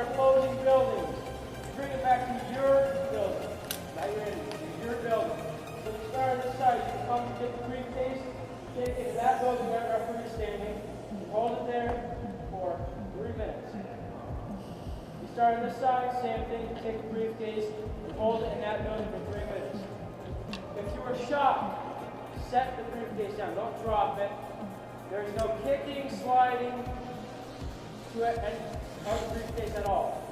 our opposing buildings. Bring it back to your building. Now you're in your building. So you start on this side, you come and get the briefcase, take it to that building where our referee is standing, hold it there for 3 minutes. You start on this side, same thing, you take the briefcase and hold it in that building for 3 minutes. If you are shot, set the briefcase down, don't drop it. There is no kicking, sliding to it and of the briefcase at all.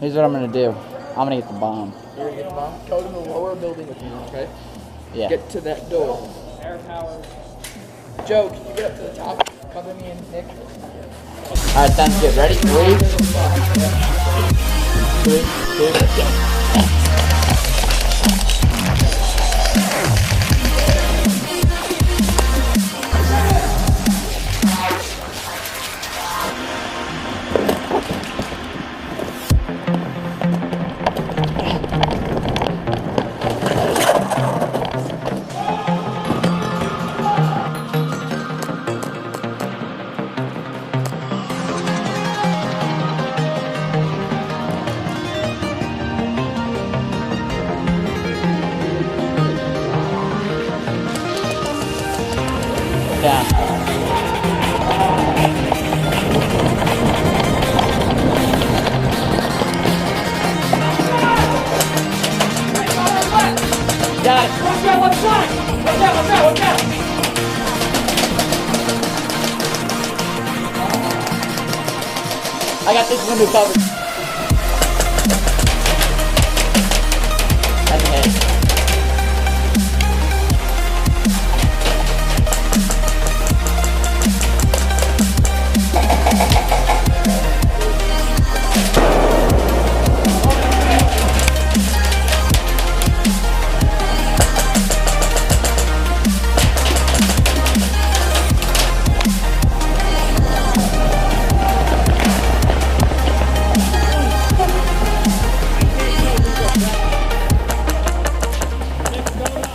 Here's what I'm gonna do. I'm gonna get the bomb. You're gonna get the bomb? Go to the lower building with me, okay? Yeah. Get to that door. Air power. Joe, can you get up to the top? Cover me and Nick. Alright, sounds good. Ready? 3, 2, down. Got it. Watch out, left side! Watch out, watch out, watch out! I got this window covered. That's a hit.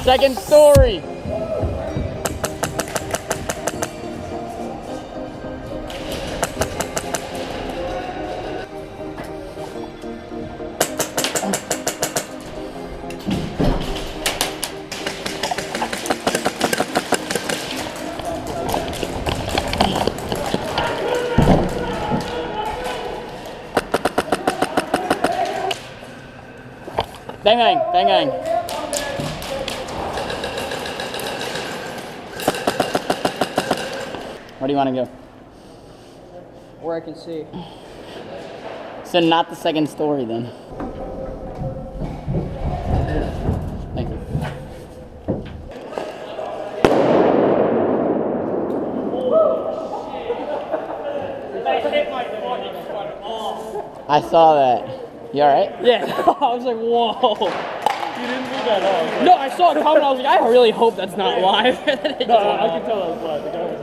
Second story. Bang bang, bang bang. Where do you want to go? Where I can see. So not the second story then. Thank you. I saw that. You alright? Yeah. I was like, whoa. You didn't do that at all. No, I saw it coming. I was like, I really hope that's not live. No, I can tell that was live. The guy was